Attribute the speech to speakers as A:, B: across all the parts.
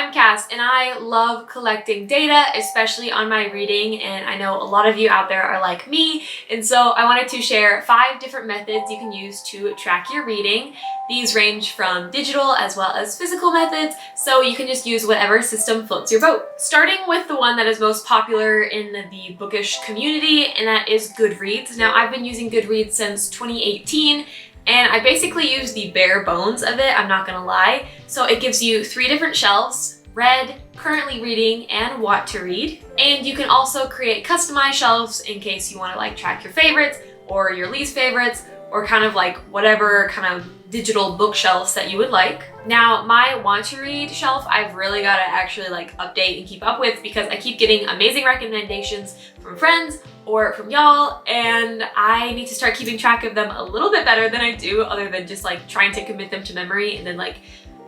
A: I'm Cass, and I love collecting data, especially on my reading, and I know a lot of you out there are like me, and so I wanted to share 5 different methods you can use to track your reading. These range from digital as well as physical methods, so you can just use whatever system floats your boat. Starting with the one that is most popular in the bookish community, and that is Goodreads. Now, I've been using Goodreads since 2018, and I basically use the bare bones of it, I'm not gonna lie. So it gives you 3 different shelves: read, currently reading, and want to read. And you can also create customized shelves in case you wanna track your favorites or your least favorites, or kind of whatever kind of digital bookshelves that you would like. Now, my want to read shelf, I've really gotta actually update and keep up with because I keep getting amazing recommendations from friends or from y'all, and I need to start keeping track of them a little bit better than I do, other than just trying to commit them to memory and then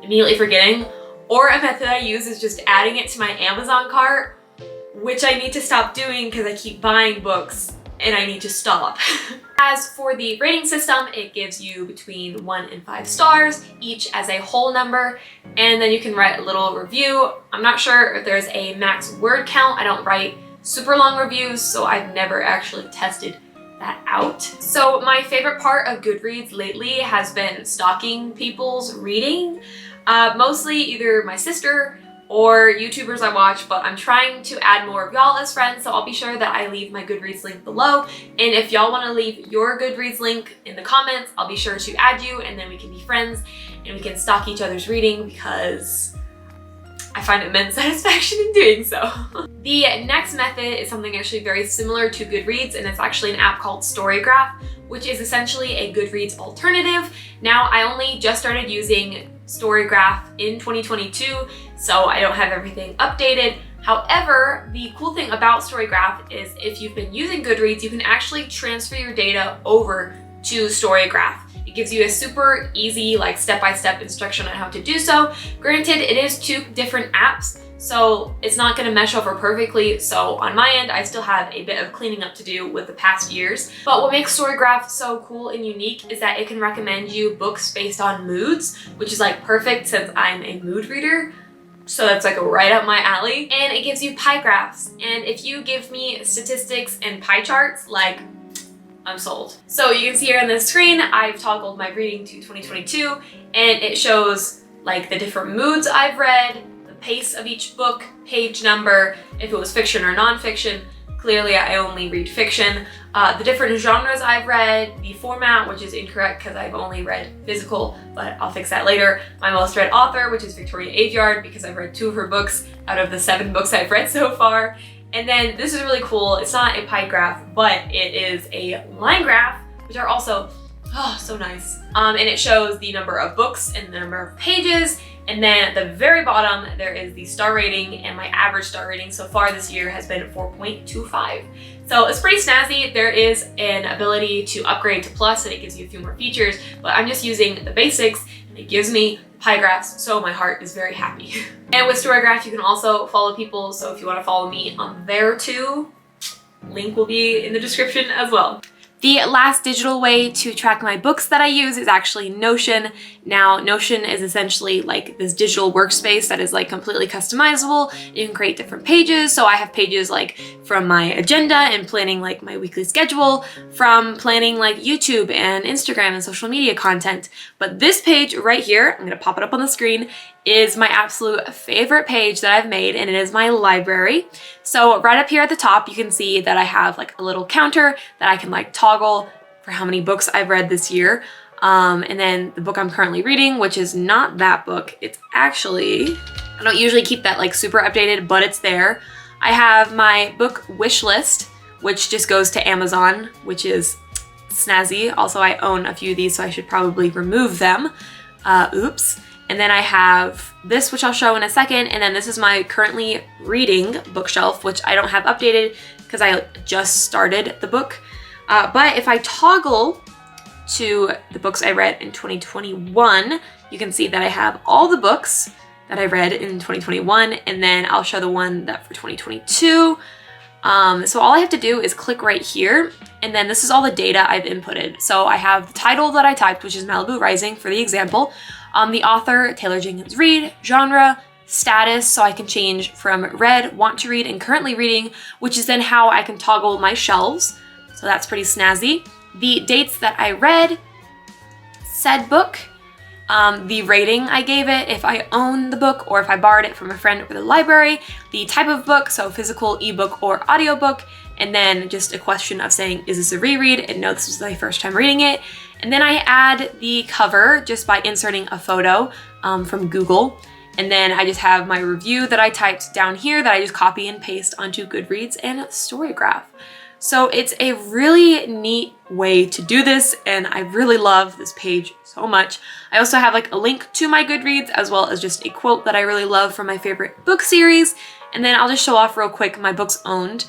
A: immediately forgetting. Or a method I use is just adding it to my Amazon cart, which I need to stop doing because I keep buying books and I need to stop. As for the rating system, it gives you between 1 and 5 stars, each as a whole number, and then you can write a little review. I'm not sure if there's a max word count. I don't write super long reviews, so I've never actually tested that out. So my favorite part of Goodreads lately has been stalking people's reading, mostly either my sister or YouTubers I watch, but I'm trying to add more of y'all as friends, so I'll be sure that I leave my Goodreads link below. And if y'all want to leave your Goodreads link in the comments, I'll be sure to add you, and then we can be friends and we can stalk each other's reading because I find immense satisfaction in doing so. The next method is something actually very similar to Goodreads, and it's actually an app called Storygraph, which is essentially a Goodreads alternative. Now, I only just started using Storygraph in 2022, so I don't have everything updated. However, the cool thing about Storygraph is if you've been using Goodreads, you can actually transfer your data over to Storygraph. It gives you a super easy, step-by-step instruction on how to do so. Granted, it is 2 different apps, so it's not gonna mesh over perfectly. So on my end, I still have a bit of cleaning up to do with the past years. But what makes Storygraph so cool and unique is that it can recommend you books based on moods, which is perfect since I'm a mood reader. So that's right up my alley. And it gives you pie graphs. And if you give me statistics and pie charts, I'm sold. So you can see here on the screen, I've toggled my reading to 2022, and it shows the different moods I've read, the pace of each book, page number, if it was fiction or nonfiction. Clearly, I only read fiction. The different genres I've read, the format, which is incorrect because I've only read physical, but I'll fix that later. My most read author, which is Victoria Aveyard, because I've read 2 of her books out of the 7 books I've read so far. And then this is really cool. It's not a pie graph, but it is a line graph, which are also, so nice. And it shows the number of books and the number of pages. And then at the very bottom, there is the star rating, and my average star rating so far this year has been 4.25. So it's pretty snazzy. There is an ability to upgrade to Plus, and it gives you a few more features, but I'm just using the basics, and it gives me pie graphs, so my heart is very happy. And with Storygraph, you can also follow people, so if you want to follow me on there too, link will be in the description as well. The last digital way to track my books that I use is actually Notion. Now, Notion is essentially this digital workspace that is completely customizable. You can create different pages. So I have pages from my agenda and planning my weekly schedule, from planning YouTube and Instagram and social media content. But this page right here, I'm gonna pop it up on the screen, is my absolute favorite page that I've made, and it is my library. So right up here at the top, you can see that I have a little counter that I can toggle for how many books I've read this year. And then the book I'm currently reading, which is not that book. It's actually, I don't usually keep that super updated, but it's there. I have my book wish list, which just goes to Amazon, which is snazzy. Also, I own a few of these, so I should probably remove them. Oops. And then I have this, which I'll show in a second. And then this is my currently reading bookshelf, which I don't have updated because I just started the book. But if I toggle to the books I read in 2021, you can see that I have all the books that I read in 2021. And then I'll show the one that for 2022. So all I have to do is click right here, and then this is all the data I've inputted. So I have the title that I typed, which is Malibu Rising for the example, the author, Taylor Jenkins Reid, genre, status, so I can change from read, want to read, and currently reading, which is then how I can toggle my shelves. So that's pretty snazzy. The dates that I read said book, the rating I gave it, if I own the book or if I borrowed it from a friend or the library, the type of book, so physical, ebook, or audiobook, and then just a question of saying, is this a reread? And no, this was my first time reading it. And then I add the cover just by inserting a photo from Google. And then I just have my review that I typed down here that I just copy and paste onto Goodreads and Storygraph. So it's a really neat way to do this, and I really love this page so much. I also have like a link to my Goodreads as well as just a quote that I really love from my favorite book series. And then I'll just show off real quick my books owned.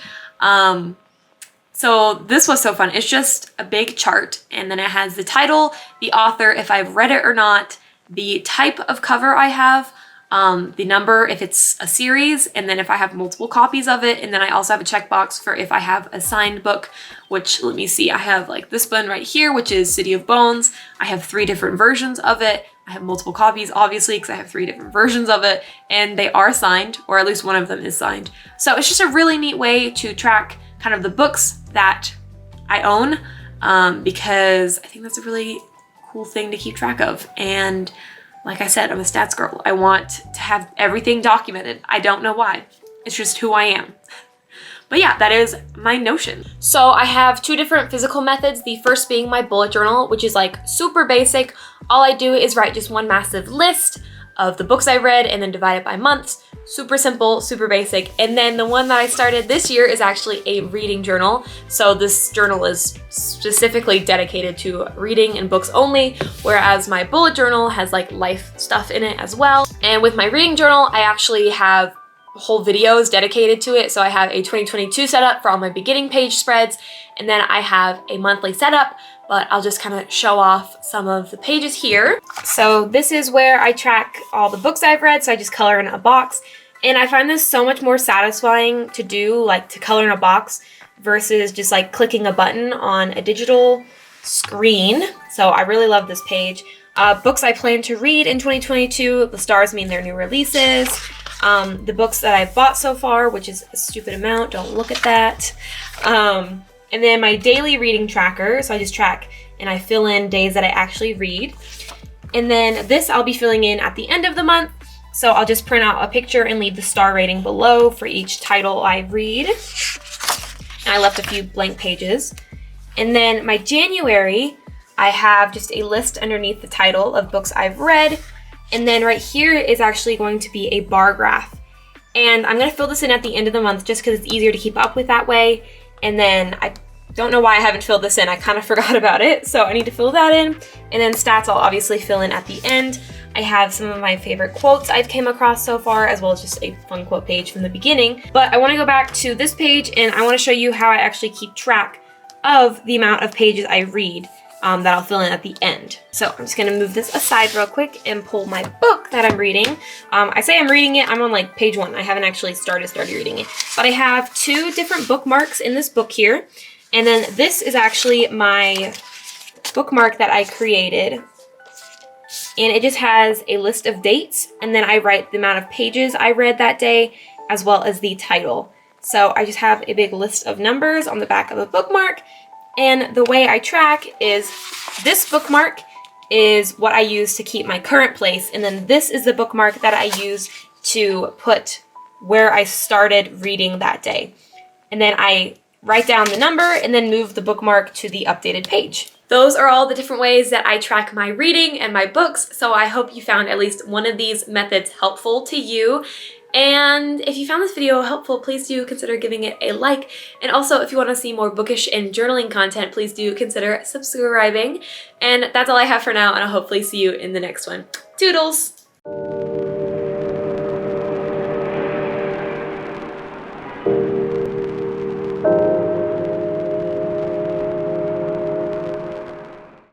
A: So this was so fun. It's just a big chart, and then it has the title, the author, if I've read it or not, the type of cover I have, the number if it's a series, and then if I have multiple copies of it. And then I also have a checkbox for if I have a signed book, which, let me see, I have like this one right here, which is City of Bones. I have 3 different versions of it. I have multiple copies, obviously, because I have 3 different versions of it, and they are signed, or at least one of them is signed. So it's just a really neat way to track kind of the books that I own, because I think that's a really cool thing to keep track of. And like I said, I'm a stats girl. I want to have everything documented. I don't know why. It's just who I am. But yeah, that is my Notion. So I have 2 different physical methods. The first being my bullet journal, which is like super basic. All I do is write just one massive list of the books I read and then divide it by months. Super simple, super basic. And then the one that I started this year is actually a reading journal. So this journal is specifically dedicated to reading and books only, whereas my bullet journal has like life stuff in it as well. And with my reading journal, I actually have whole videos dedicated to it. So I have a 2022 setup for all my beginning page spreads, and then I have a monthly setup, but I'll just kind of show off some of the pages here. So this is where I track all the books I've read, so I just color in a box. And I find this so much more satisfying to do, like to color in a box, versus just like clicking a button on a digital screen. So I really love this page. Books I plan to read in 2022, the stars mean they're new releases. The books that I've bought so far, which is a stupid amount, don't look at that. And then my daily reading tracker, so I just track and I fill in days that I actually read. And then this I'll be filling in at the end of the month. So I'll just print out a picture and leave the star rating below for each title I read. And I left a few blank pages. And then my January, I have just a list underneath the title of books I've read. And then right here is actually going to be a bar graph. And I'm gonna fill this in at the end of the month just because it's easier to keep up with that way. And then I don't know why I haven't filled this in. I kind of forgot about it. So I need to fill that in. And then stats I'll obviously fill in at the end. I have some of my favorite quotes I've came across so far, as well as just a fun quote page from the beginning. But I wanna go back to this page and I wanna show you how I actually keep track of the amount of pages I read. That I'll fill in at the end. So I'm just gonna move this aside real quick and pull my book that I'm reading. I say I'm reading it, I'm on like page 1. I haven't actually started reading it. But I have 2 different bookmarks in this book here. And then this is actually my bookmark that I created. And it just has a list of dates, and then I write the amount of pages I read that day, as well as the title. So I just have a big list of numbers on the back of a bookmark. And the way I track is this bookmark is what I use to keep my current place. And then this is the bookmark that I use to put where I started reading that day. And then I write down the number and then move the bookmark to the updated page. Those are all the different ways that I track my reading and my books. So I hope you found at least one of these methods helpful to you. And if you found this video helpful, please do consider giving it a like. And also, if you want to see more bookish and journaling content, please do consider subscribing. And that's all I have for now, and I'll hopefully see you in the next one. Toodles!